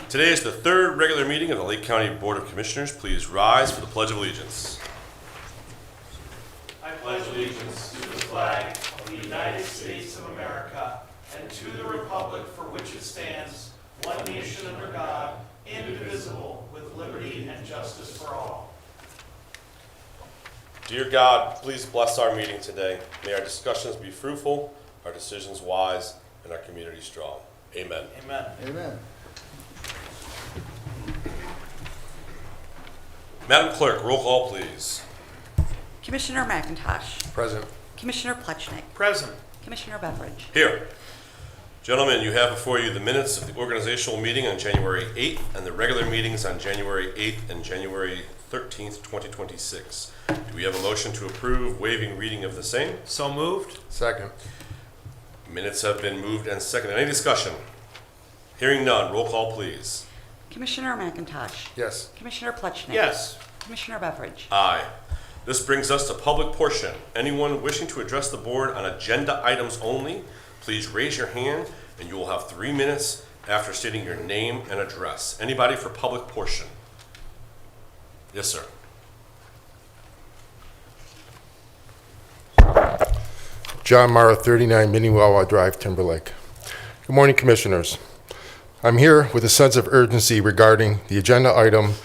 Today is the third regular meeting of the Lake County Board of Commissioners. Please rise for the Pledge of Allegiance. I pledge allegiance to the flag of the United States of America and to the republic for which it stands, one nation under God, indivisible, with liberty and justice for all. Dear God, please bless our meeting today. May our discussions be fruitful, our decisions wise, and our community strong. Amen. Amen. Amen. Madam Clerk, roll call, please. Commissioner McIntosh. Present. Commissioner Plechnik. Present. Commissioner Beveridge. Here. Gentlemen, you have before you the minutes of the organizational meeting on January 8th and the regular meetings on January 8th and January 13th, 2026. Do we have a motion to approve waiving reading of the same? So moved. Second. Minutes have been moved and seconded. Any discussion? Hearing none, roll call, please. Commissioner McIntosh. Yes. Commissioner Plechnik. Yes. Commissioner Beveridge. Aye. This brings us to public portion. Anyone wishing to address the board on agenda items only, please raise your hand and you will have 3 minutes after stating your name and address. Anybody for public portion? Yes, sir. John Mara, 39 Minnewawa Drive, Timberlake. Good morning, Commissioners. I'm here with a sense of urgency regarding the agenda item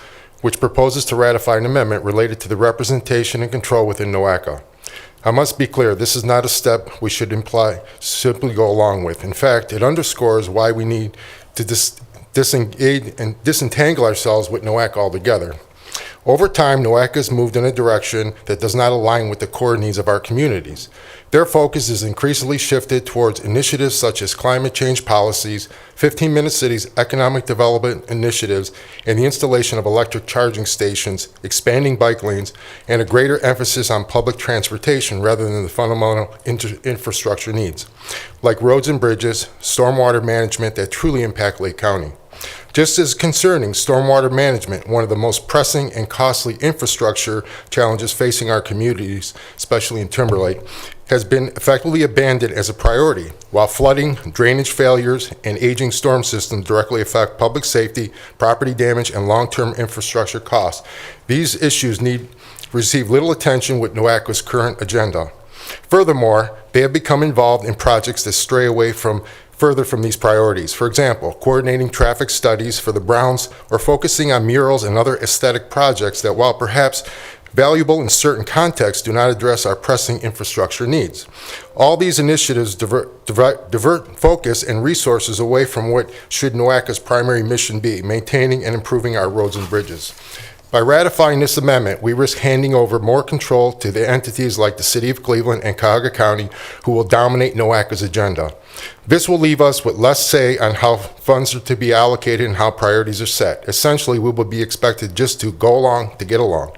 which proposes to ratify an amendment related to the representation and control within NOACA. I must be clear, this is not a step we should simply go along with. In fact, it underscores why we need to disengage and disentangle ourselves with NOACA altogether. Over time, NOACA has moved in a direction that does not align with the core needs of our communities. Their focus is increasingly shifted towards initiatives such as climate change policies, 15-minute cities, economic development initiatives, and the installation of electric charging stations, expanding bike lanes, and a greater emphasis on public transportation rather than the fundamental infrastructure needs, like roads and bridges, stormwater management that truly impact Lake County. Just as concerning stormwater management, one of the most pressing and costly infrastructure challenges facing our communities, especially in Timberlake, has been effectively abandoned as a priority. While flooding, drainage failures, and aging storm systems directly affect public safety, property damage, and long-term infrastructure costs, these issues receive little attention with NOACA's current agenda. Furthermore, they have become involved in projects that stray away further from these priorities. For example, coordinating traffic studies for the Browns or focusing on murals and other aesthetic projects that, while perhaps valuable in certain contexts, do not address our pressing infrastructure needs. All these initiatives divert focus and resources away from what should NOACA's primary mission be, maintaining and improving our roads and bridges. By ratifying this amendment, we risk handing over more control to the entities like the City of Cleveland and Cuyahoga County, who will dominate NOACA's agenda. This will leave us with less say on how funds are to be allocated and how priorities are set. Essentially, we will be expected just to go along to get along,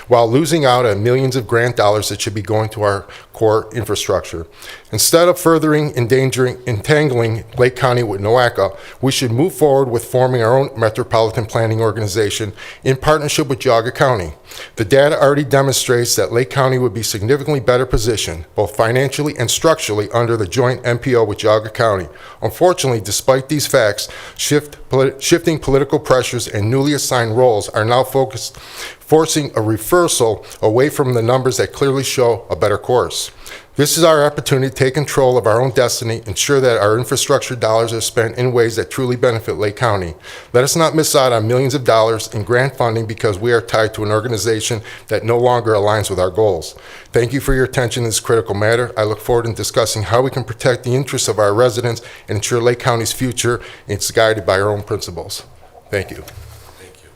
while losing out on millions of grant dollars that should be going to our core infrastructure. Instead of entangling Lake County with NOACA, we should move forward with forming our own metropolitan planning organization in partnership with Geauga County. The data already demonstrates that Lake County would be significantly better positioned, both financially and structurally, under the joint MPO with Geauga County. Unfortunately, despite these facts, shifting political pressures and newly assigned roles are now forcing a reversal away from the numbers that clearly show a better course. This is our opportunity to take control of our own destiny, ensure that our infrastructure dollars are spent in ways that truly benefit Lake County. Let us not miss out on millions of dollars in grant funding because we are tied to an organization that no longer aligns with our goals. Thank you for your attention to this critical matter. I look forward to discussing how we can protect the interests of our residents and ensure Lake County's future is guided by our own principles. Thank you. Thank you.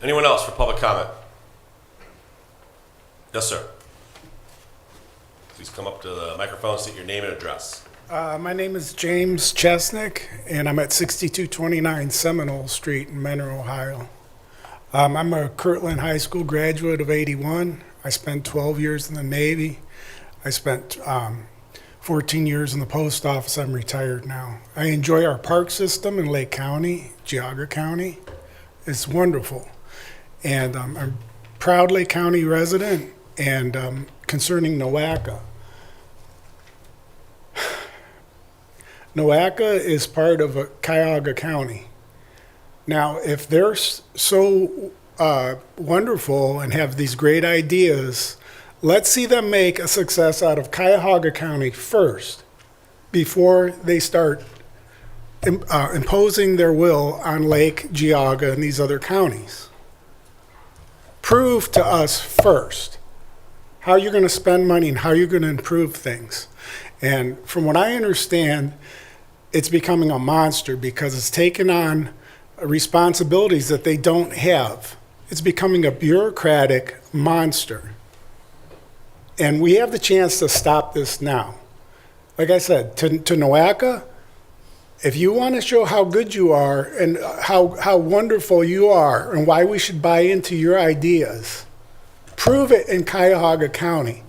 Anyone else for public comment? Yes, sir. Please come up to the microphone, state your name and address. My name is James Chesnick, and I'm at 6229 Seminole Street in Mentor, Ohio. I'm a Kirtland High School graduate of '81. I spent 12 years in the Navy. I spent 14 years in the post office. I'm retired now. I enjoy our park system in Lake County, Geauga County. It's wonderful. And I'm a proud Lake County resident. And concerning NOACA, NOACA is part of Cuyahoga County. Now, if they're so wonderful and have these great ideas, let's see them make a success out of Cuyahoga County first before they start imposing their will on Lake Geauga and these other counties. Prove to us first how you're going to spend money and how you're going to improve things. And from what I understand, it's becoming a monster because it's taken on responsibilities that they don't have. It's becoming a bureaucratic monster. And we have the chance to stop this now. Like I said, to NOACA, if you want to show how good you are and how wonderful you are and why we should buy into your ideas, prove it in Cuyahoga County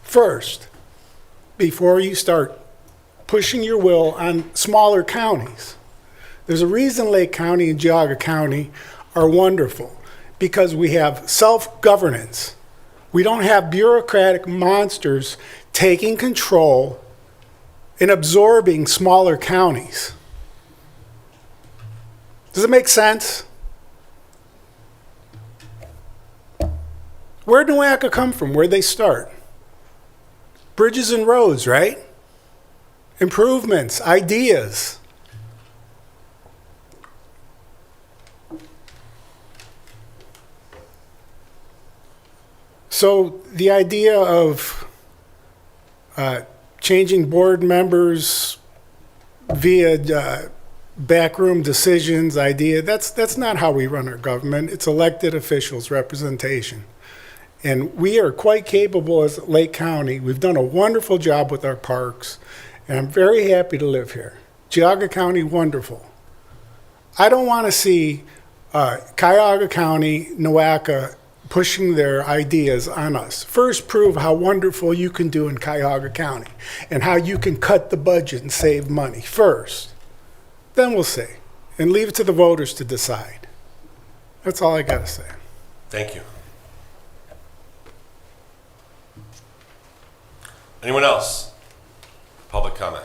first before you start pushing your will on smaller counties. There's a reason Lake County and Geauga County are wonderful, because we have self-governance. We don't have bureaucratic monsters taking control and absorbing smaller counties. Does it make sense? Where'd NOACA come from? Where'd they start? Bridges and roads, right? Improvements, ideas. So the idea of changing board members via backroom decisions that's not how we run our government. It's elected officials' representation. And we are quite capable as Lake County. We've done a wonderful job with our parks, and I'm very happy to live here. Geauga County, wonderful. I don't want to see Cuyahoga County, NOACA, pushing their ideas on us. First, prove how wonderful you can do in Cuyahoga County and how you can cut the budget and save money first. Then we'll see. And leave it to the voters to decide. That's all I got to say. Thank you. Anyone else? Public comment.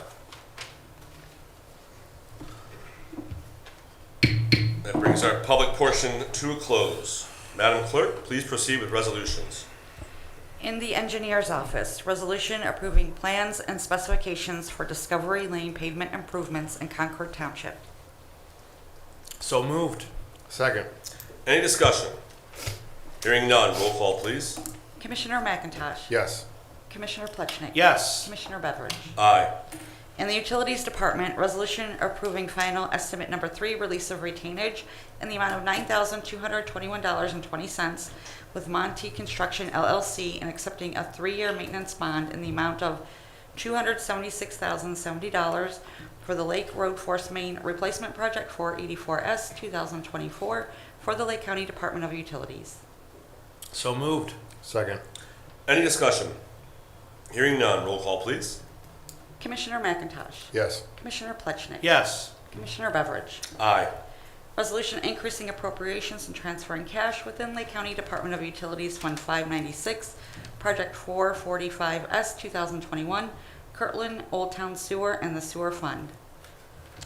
That brings our public portion to a close. Madam Clerk, please proceed with resolutions. In the engineer's office, resolution approving plans and specifications for Discovery Lane pavement improvements in Concord Township. So moved. Second. Any discussion? Hearing none, roll call please. Commissioner McIntosh. Yes. Commissioner Plechnik. Yes. Commissioner Beveridge. Aye. In the Utilities Department, resolution approving final estimate number 3, release of retainage in the amount of $9,221.20 with Monty Construction LLC and accepting a 3-year maintenance bond in the amount of $276,070 for the Lake Road Force Main Replacement Project 484S 2024 for the Lake County Department of Utilities. So moved. Second. Any discussion? Hearing none, roll call please. Commissioner McIntosh. Yes. Commissioner Plechnik. Yes. Commissioner Beveridge. Aye. Resolution increasing appropriations and transferring cash within Lake County Department of Utilities Fund 596, Project 445S 2021, Kirtland Old Town Sewer and the Sewer Fund.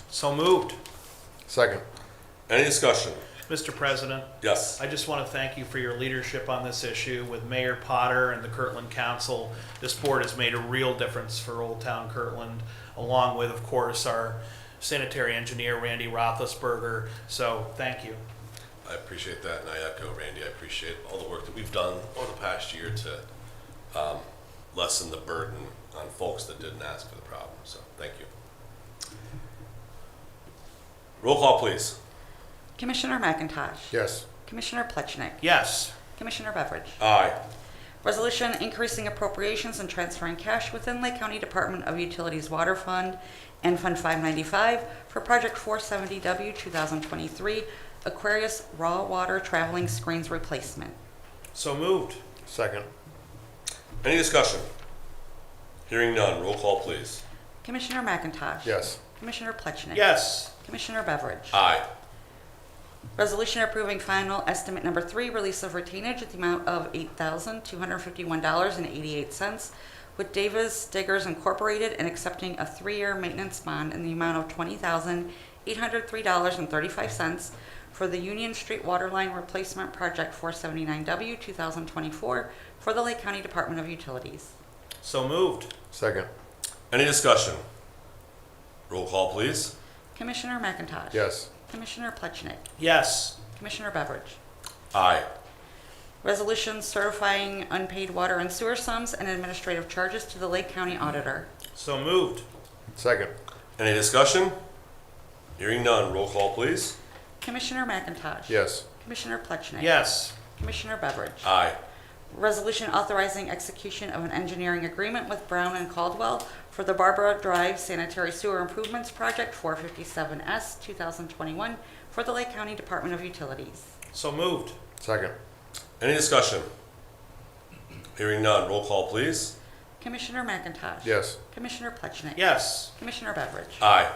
So moved. Second. Any discussion? Mr. President, Yes. I just want to thank you for your leadership on this issue with Mayor Potter and the Kirtland Council. This board has made a real difference for Old Town Kirtland, along with, of course, our sanitary engineer, Randy Roethlisberger. So thank you. I appreciate that, and I echo Randy. I appreciate all the work that we've done over the past year to lessen the burden on folks that didn't ask for the problem. So thank you. Roll call, please. Commissioner McIntosh. Yes. Commissioner Plechnik. Yes. Commissioner Beveridge. Aye. Resolution increasing appropriations and transferring cash within Lake County Department of Utilities Water Fund and Fund 595 for Project 470W 2023 Aquarius Raw Water Traveling Screens Replacement. So moved. Second. Any discussion? Hearing none, roll call, please. Commissioner McIntosh. Yes. Commissioner Plechnik. Yes. Commissioner Beveridge. Aye. Resolution approving final estimate number 3, release of retainage at the amount of $8,251.88 with Davis Diggers Incorporated and accepting a 3-year maintenance bond in the amount of $20,803.35 for the Union Street Waterline Replacement Project 479W 2024 for the Lake County Department of Utilities. So moved. Second. Any discussion? Roll call, please. Commissioner McIntosh? Yes. Commissioner Plechnik? Yes. Commissioner Beveridge? Aye. Resolution certifying unpaid water and sewer sums and administrative charges to the Lake County Auditor. So moved. Second. Any discussion? Hearing none. Roll call, please. Commissioner McIntosh? Yes. Commissioner Plechnik? Yes. Commissioner Beveridge? Aye. Resolution authorizing execution of an engineering agreement with Brown and Caldwell for the Barbara Drive Sanitary Sewer Improvements Project 457S 2021 for the Lake County Department of Utilities. So moved. Second. Any discussion? Hearing none. Roll call, please. Commissioner McIntosh? Yes. Commissioner Plechnik? Yes. Commissioner Beveridge? Aye.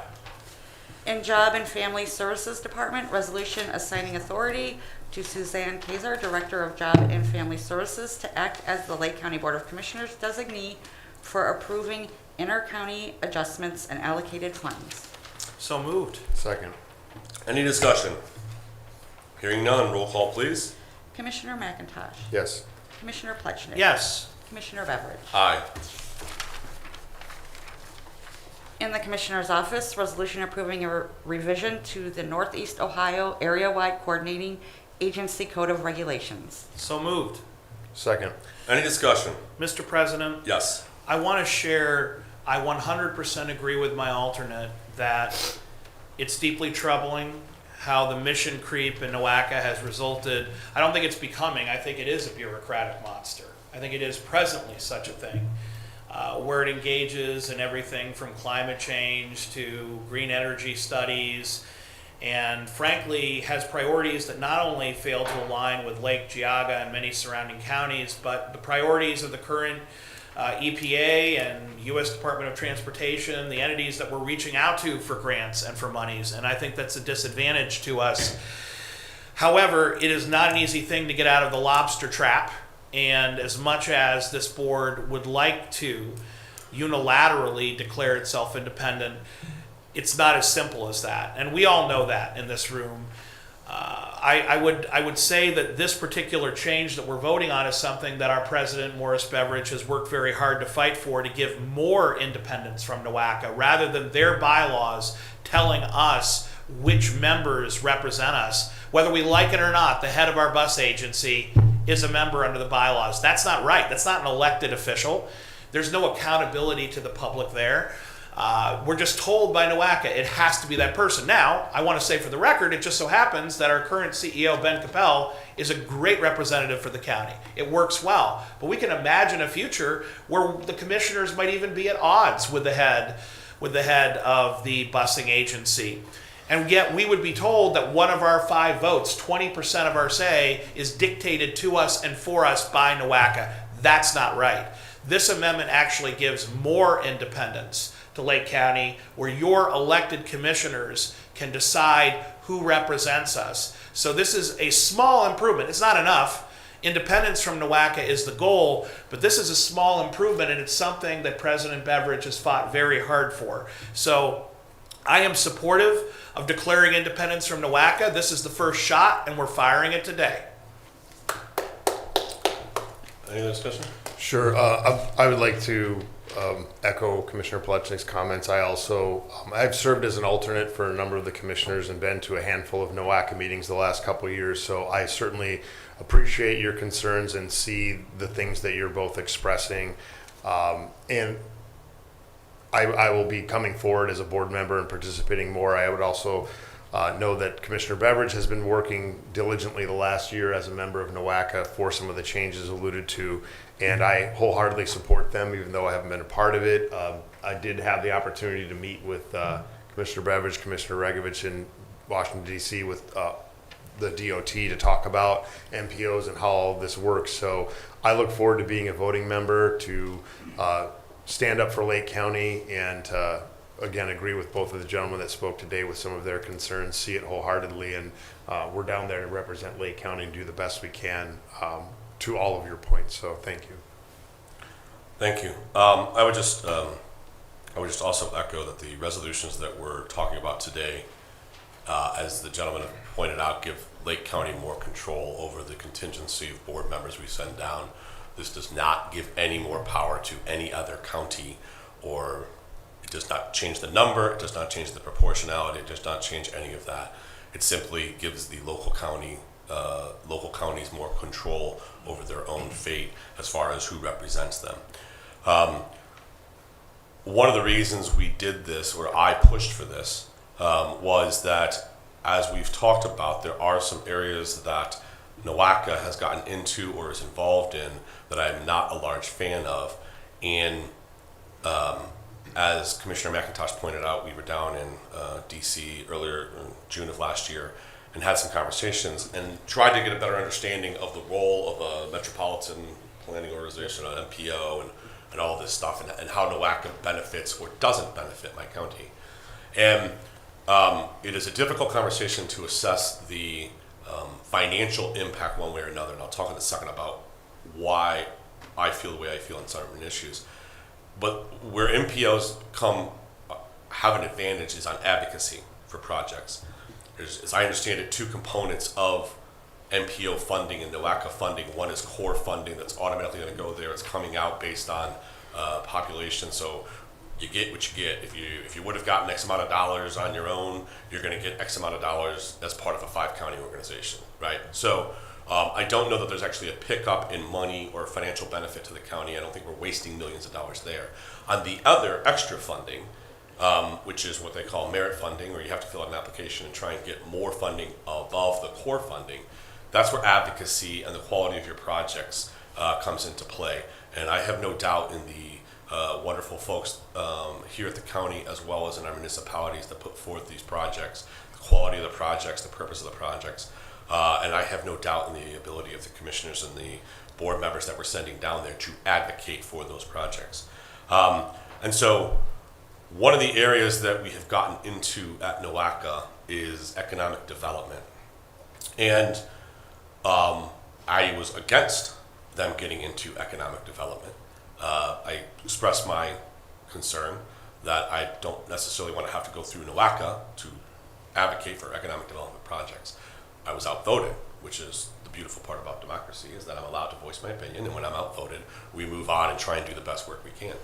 In Job and Family Services Department, resolution assigning authority to Suzanne Kaiser, Director of Job and Family Services, to act as the Lake County Board of Commissioners designee for approving inter-county adjustments and allocated funds. So moved. Second. Any discussion? Hearing none. Roll call, please. Commissioner McIntosh? Yes. Commissioner Plechnik? Yes. Commissioner Beveridge? Aye. In the Commissioner's Office, resolution approving a revision to the Northeast Ohio Area-Wide Coordinating Agency Code of Regulations. So moved. Second. Any discussion? Mr. President, Yes. I want to share, I 100% agree with my alternate that it's deeply troubling how the mission creep in NOACA has resulted. I don't think it's becoming, I think it is a bureaucratic monster. I think it is presently such a thing, where it engages in everything from climate change to green energy studies, and frankly has priorities that not only fail to align with Lake Geauga and many surrounding counties, but the priorities of the current EPA and U.S. Department of Transportation, the entities that we're reaching out to for grants and for monies, and I think that's a disadvantage to us. However, it is not an easy thing to get out of the lobster trap, and as much as this board would like to unilaterally declare itself independent, it's not as simple as that, and we all know that in this room. I would say that this particular change that we're voting on is something that our president, Morris Beveridge, has worked very hard to fight for, to give more independence from NOACA, rather than their bylaws telling us which members represent us. Whether we like it or not, the head of our bus agency is a member under the bylaws. That's not right. That's not an elected official. There's no accountability to the public there. We're just told by NOACA it has to be that person. Now, I want to say for the record, it just so happens that our current CEO, Ben Capel, is a great representative for the county. It works well. But we can imagine a future where the commissioners might even be at odds with the head of the busing agency. And yet we would be told that one of our 5 votes, 20% of our say, is dictated to us and for us by NOACA. That's not right. This amendment actually gives more independence to Lake County, where your elected commissioners can decide who represents us. So this is a small improvement. It's not enough. Independence from NOACA is the goal, but this is a small improvement, and it's something that President Beveridge has fought very hard for. So I am supportive of declaring independence from NOACA. This is the first shot, and we're firing it today. Any other discussion? Sure. I would like to echo Commissioner Plechnik's comments. I also, I've served as an alternate for a number of the commissioners and been to a handful of NOACA meetings the last couple of years. So I certainly appreciate your concerns and see the things that you're both expressing. And I will be coming forward as a board member and participating more. I would also know that Commissioner Beveridge has been working diligently the last year as a member of NOACA for some of the changes alluded to, and I wholeheartedly support them, even though I haven't been a part of it. I did have the opportunity to meet with Commissioner Beveridge, Commissioner Regovich in Washington, D.C. with the DOT to talk about MPOs and how all this works. So I look forward to being a voting member, to stand up for Lake County, and again, agree with both of the gentlemen that spoke today with some of their concerns, see it wholeheartedly, and we're down there to represent Lake County and do the best we can to all of your points. So thank you. Thank you. I would just also echo that the resolutions that we're talking about today, as the gentleman pointed out, give Lake County more control over the contingency of board members we send down. This does not give any more power to any other county, or it does not change the number, it does not change the proportionality, it does not change any of that. It simply gives the local counties more control over their own fate as far as who represents them. One of the reasons we did this, or I pushed for this, was that, as we've talked about, there are some areas that NOACA has gotten into or is involved in that I'm not a large fan of. And as Commissioner McIntosh pointed out, we were down in DC earlier in June of last year and had some conversations and tried to get a better understanding of the role of a metropolitan planning organization, an MPO, and all this stuff, and how NOACA benefits or doesn't benefit my county. And it is a difficult conversation to assess the financial impact one way or another, and I'll talk in a second about why I feel the way I feel on certain issues. But where MPOs have an advantage is on advocacy for projects. There's, as I understand it, two components of MPO funding and NOACA funding. One is core funding that's automatically going to go there. It's coming out based on population, so you get what you get. If you would have gotten X amount of dollars on your own, you're going to get X amount of dollars as part of a 5-county organization, right? So I don't know that there's actually a pickup in money or financial benefit to the county. I don't think we're wasting millions of dollars there. On the other extra funding, which is what they call merit funding, where you have to fill out an application and try and get more funding above the core funding, that's where advocacy and the quality of your projects comes into play. And I have no doubt in the wonderful folks here at the county, as well as in our municipalities, that put forth these projects, the quality of the projects, the purpose of the projects. And I have no doubt in the ability of the commissioners and the board members that we're sending down there to advocate for those projects. And so one of the areas that we have gotten into at NOACA is economic development. And I was against them getting into economic development. I expressed my concern that I don't necessarily want to have to go through NOACA to advocate for economic development projects. I was outvoted, which is the beautiful part about democracy, is that I'm allowed to voice my opinion, and when I'm outvoted, we move on and try and do the best work we can.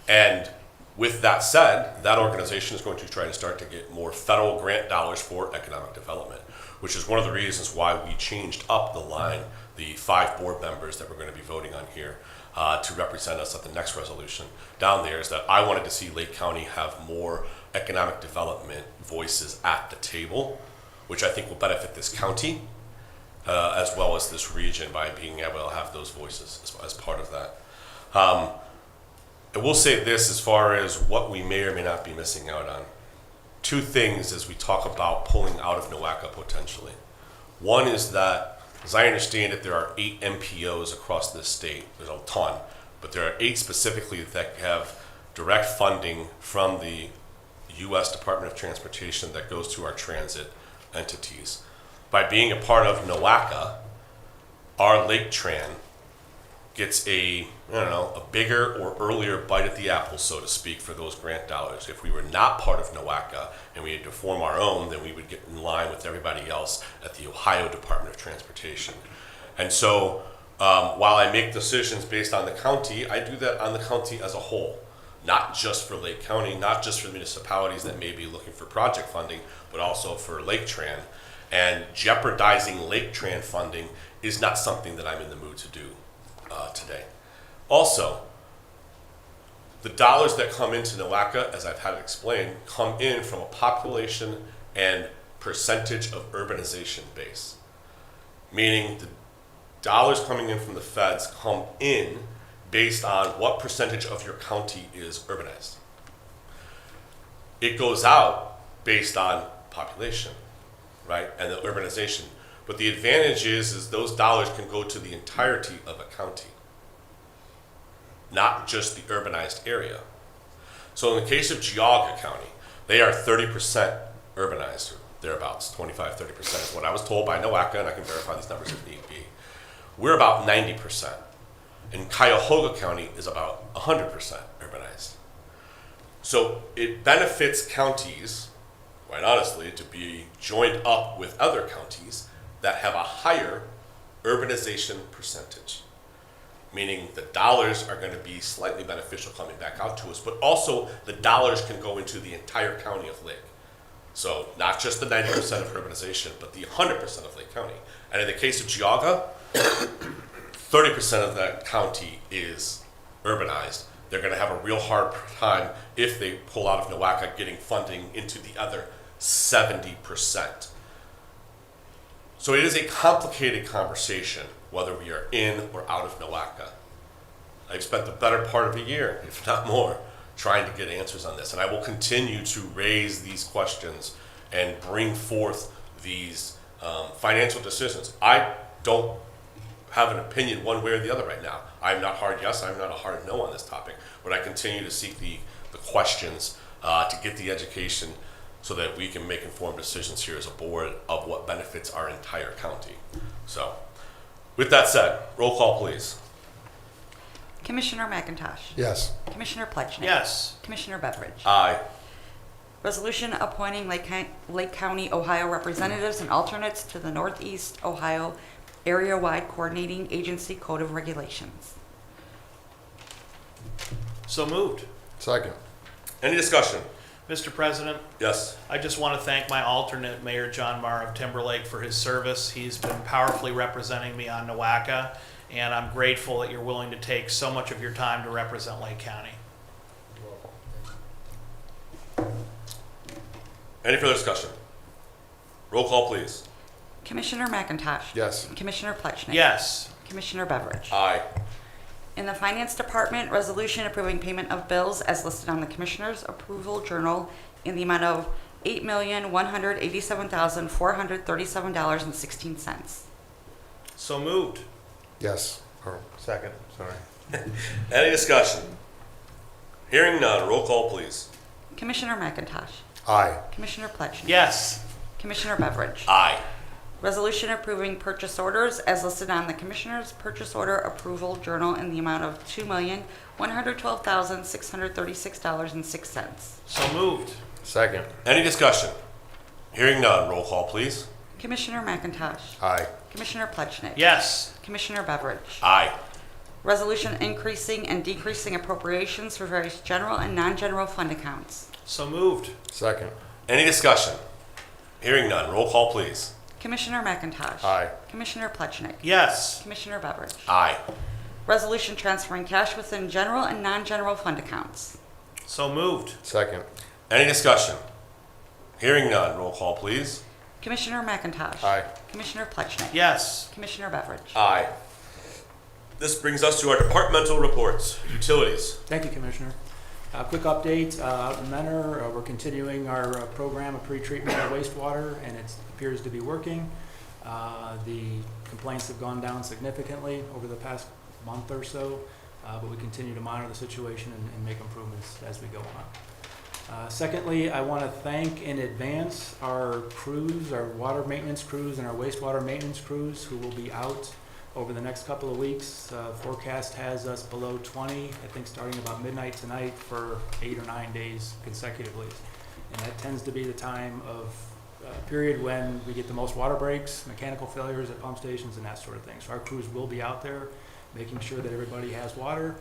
And with that said, that organization is going to try to start to get more federal grant dollars for economic development, which is one of the reasons why we changed up the line, the 5 board members that we're going to be voting on here to represent us at the next resolution down there, is that I wanted to see Lake County have more economic development voices at the table, which I think will benefit this county as well as this region by being able to have those voices as part of that. I will say this as far as what we may or may not be missing out on. 2 things as we talk about pulling out of NOACA potentially. One is that, as I understand it, there are 8 MPOs across this state. There's a ton, but there are 8 specifically that have direct funding from the U.S. Department of Transportation that goes to our transit entities. By being a part of NOACA, our Lake Tran gets a bigger or earlier bite at the apple, so to speak, for those grant dollars. If we were not part of NOACA and we had to form our own, then we would get in line with everybody else at the Ohio Department of Transportation. And so while I make decisions based on the county, I do that on the county as a whole, not just for Lake County, not just for municipalities that may be looking for project funding, but also for Lake Tran. And jeopardizing Lake Tran funding is not something that I'm in the mood to do today. Also, the dollars that come into NOACA, as I've had it explained, come in from a population and percentage of urbanization base. Meaning the dollars coming in from the feds come in based on what percentage of your county is urbanized. It goes out based on population, right, and the urbanization. But the advantage is those dollars can go to the entirety of a county, not just the urbanized area. So in the case of Geauga County, they are 30% urbanized, or thereabouts, 25, 30% is what I was told by NOACA, and I can verify these numbers if need be. We're about 90%. and Cuyahoga County is about 100% urbanized. So it benefits counties, quite honestly, to be joined up with other counties that have a higher urbanization percentage. Meaning the dollars are going to be slightly beneficial coming back out to us, but also the dollars can go into the entire county of Lake. So not just the 90% of urbanization, but the 100% of Lake County. And in the case of Geauga, 30% of that county is urbanized. They're going to have a real hard time if they pull out of NOACA getting funding into the other 70%. So it is a complicated conversation whether we are in or out of NOACA. I've spent the better part of a year, if not more, trying to get answers on this. And I will continue to raise these questions and bring forth these financial decisions. I don't have an opinion one way or the other right now. I'm not hard yes, I'm not a hard no on this topic, but I continue to seek the questions to get the education so that we can make informed decisions here as a board of what benefits our entire county. So, with that said, roll call please. Commissioner McIntosh. Yes. Commissioner Plechnik. Yes. Commissioner Beveridge. Aye. Resolution appointing Lake County, Ohio representatives and alternates to the Northeast Ohio Area-Wide Coordinating Agency Code of Regulations. So moved. Second. Any discussion? Mr. President, Yes. I just want to thank my alternate, Mayor John Marr of Timberlake, for his service. He's been powerfully representing me on NOACA, and I'm grateful that you're willing to take so much of your time to represent Lake County. Any further discussion? Roll call please. Commissioner McIntosh. Yes. Commissioner Plechnik. Yes. Commissioner Beveridge. Aye. In the Finance Department, resolution approving payment of bills as listed on the Commissioner's Approval Journal in the amount of $8,187,437.16. So moved. Yes. Or second, sorry. Any discussion? Hearing none, roll call please. Commissioner McIntosh. Aye. Commissioner Plechnik. Yes. Commissioner Beveridge. Aye. Resolution approving purchase orders as listed on the Commissioner's Purchase Order Approval Journal in the amount of $2,112,636.06. So moved. Second. Any discussion? Hearing none, roll call please. Commissioner McIntosh. Aye. Commissioner Plechnik. Yes. Commissioner Beveridge. Aye. Resolution increasing and decreasing appropriations for various general and non-general fund accounts. So moved. Second. Any discussion? Hearing none, roll call please. Commissioner McIntosh. Aye. Commissioner Plechnik. Yes. Commissioner Beveridge. Aye. Resolution transferring cash within general and non-general fund accounts. So moved. Second. Any discussion? Hearing none, roll call please. Commissioner McIntosh. Aye. Commissioner Plechnik. Yes. Commissioner Beveridge. Aye. This brings us to our departmental reports. Utilities. Thank you, Commissioner. Quick update, out in Menor, we're continuing our program of pre-treatment of wastewater, and it appears to be working. The complaints have gone down significantly over the past month or so, but we continue to monitor the situation and make improvements as we go on. Secondly, I want to thank in advance our crews, our water maintenance crews and our wastewater maintenance crews who will be out over the next couple of weeks. Forecast has us below 20, I think starting about midnight tonight for 8 or 9 days consecutively. And that tends to be the time of period when we get the most water breaks, mechanical failures at pump stations and that sort of thing. So our crews will be out there making sure that everybody has water.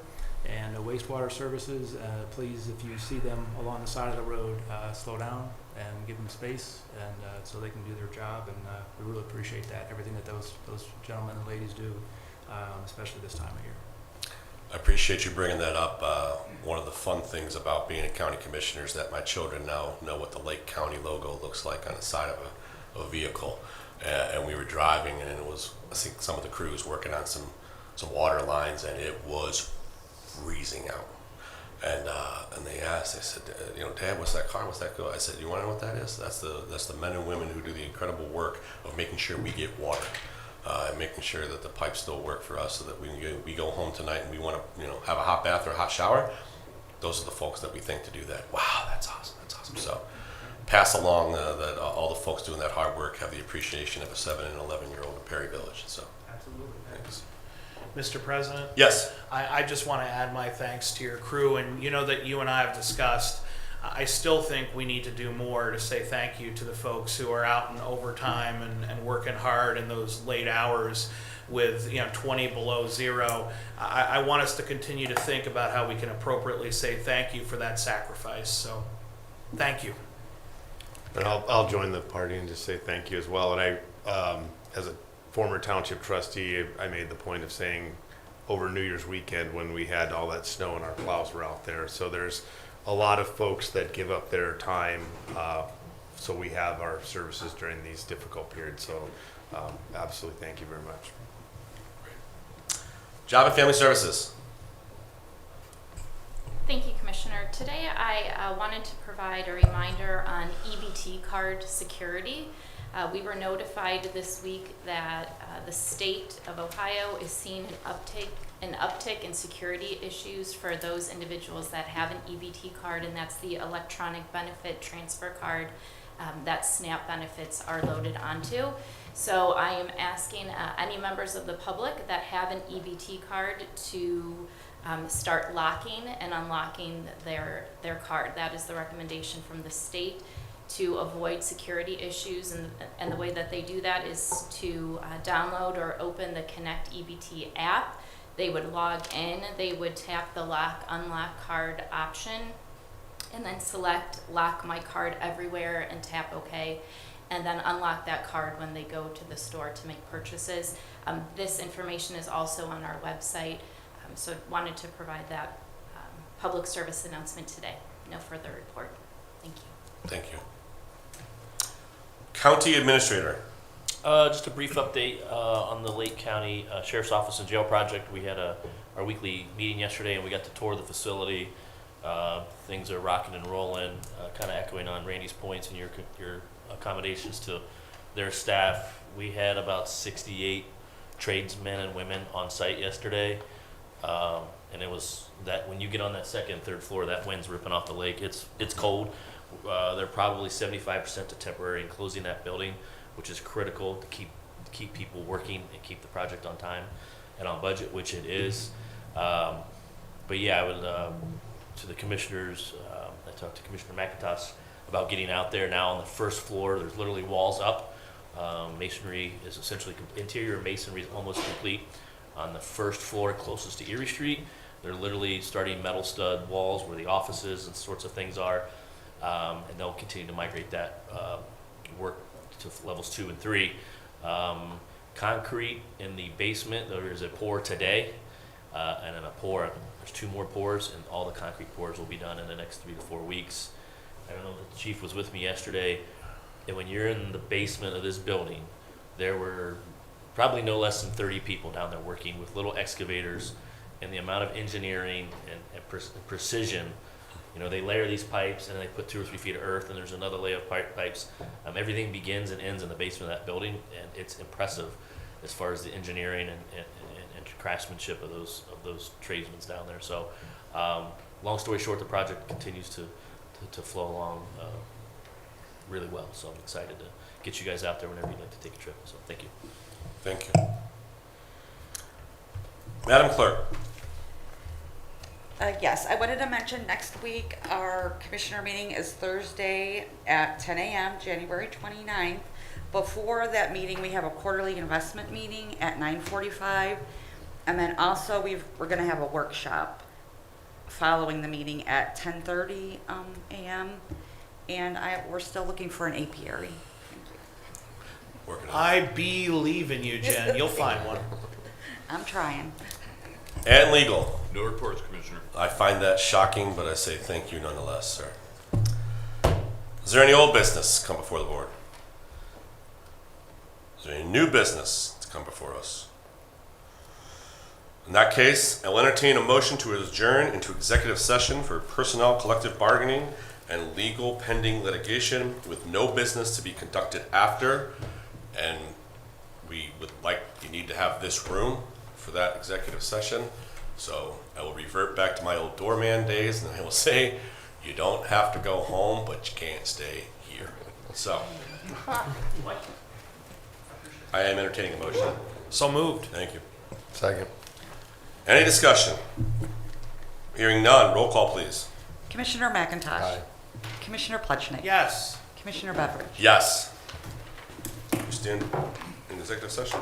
And wastewater services, please, if you see them along the side of the road, slow down and give them space, and so they can do their job. And we really appreciate that, everything that those gentlemen and ladies do, especially this time of year. I appreciate you bringing that up. One of the fun things about being a county commissioner is that my children now know what the Lake County logo looks like on the side of a vehicle. And we were driving, and it was, I think, some of the crews working on some water lines, and it was freezing out. And they asked, they said, Dad, what's that car? What's that go? I said, you want to know what that is? That's the men and women who do the incredible work of making sure we get water. And making sure that the pipes still work for us, so that we go home tonight and we want to have a hot bath or a hot shower. Those are the folks that we think to do that. Wow, that's awesome. That's awesome. So pass along that all the folks doing that hard work have the appreciation of a 7 and 11-year-old in Perry Village. So Absolutely. thanks. Mr. President? Yes. I just want to add my thanks to your crew, and you know that you and I have discussed, I still think we need to do more to say thank you to the folks who are out in overtime and working hard in those late hours with 20 below zero. I want us to continue to think about how we can appropriately say thank you for that sacrifice, so thank you. And I'll join the party and just say thank you as well. And I, as a former township trustee, I made the point of saying over New Year's weekend when we had all that snow and our plows were out there. So there's a lot of folks that give up their time, so we have our services during these difficult periods. So absolutely, thank you very much. Job and Family Services. Thank you, Commissioner. Today I wanted to provide a reminder on EBT card security. We were notified this week that the state of Ohio is seeing an uptick in security issues for those individuals that have an EBT card, and that's the electronic benefit transfer card that SNAP benefits are loaded onto. So I am asking any members of the public that have an EBT card to start locking and unlocking their card. That is the recommendation from the state to avoid security issues, and the way that they do that is to download or open the Connect EBT app. They would log in, they would tap the lock unlock card option, and then select lock my card everywhere and tap OK, and then unlock that card when they go to the store to make purchases. This information is also on our website, so wanted to provide that public service announcement today. No further report. Thank you. Thank you. County Administrator. Just a brief update on the Lake County Sheriff's Office and Jail project. We had our weekly meeting yesterday, and we got to tour the facility. Things are rocking and rolling, kind of echoing on Randy's points and your accommodations to their staff. We had about 68 tradesmen and women on site yesterday, and it was that when you get on that second, third floor, that wind's ripping off the lake. It's cold. They're probably 75% to temporary and closing that building, which is critical to keep people working and keep the project on time and on budget, which it is. But yeah, I would to the commissioners. I talked to Commissioner McIntosh about getting out there now on the first floor. There's literally walls up. Masonry is essentially interior masonry is almost complete on the first floor closest to Erie Street. They're literally starting metal stud walls where the offices and sorts of things are, and they'll continue to migrate that work to levels 2 and 3. Concrete in the basement, there is a pour today, and then a pour, there's 2 more pours, and all the concrete pours will be done in the next 3 to 4 weeks. I don't know if the chief was with me yesterday, and when you're in the basement of this building, there were probably no less than 30 people down there working with little excavators, and the amount of engineering and precision. You know, they layer these pipes and they put 2 or 3 feet of earth, and there's another layer of pipes. Everything begins and ends in the basement of that building, and it's impressive as far as the engineering and craftsmanship of those tradesmen down there. So, long story short, the project continues to flow along really well. So I'm excited to get you guys out there whenever you'd like to take a trip. So thank you. Thank you. Madam Clerk. Yes, I wanted to mention next week, our commissioner meeting is Thursday at 10 a.m., January 29th. Before that meeting, we have a quarterly investment meeting at 9:45. And then also we're going to have a workshop following the meeting at 10:30 a.m. And we're still looking for an apiary. Working on I believe in you, Jen. You'll find one. I'm trying. it. And Legal. No reports, Commissioner. I find that shocking, but I say thank you nonetheless, sir. Is there any old business to come before the board? Is there any new business to come before us? In that case, I'll entertain a motion to adjourn into executive session for personnel collective bargaining and legal pending litigation with no business to be conducted after. And we would you need to have this room for that executive session. So I will revert back to my old doorman days, and I will say, you don't have to go home, but you can't stay here. So I am entertaining a motion. So moved. Thank you. Second. Any discussion? Hearing none, roll call, please. Commissioner McIntosh? Aye. Commissioner Plechnik? Yes. Commissioner Beveridge? Yes. We stand in executive session.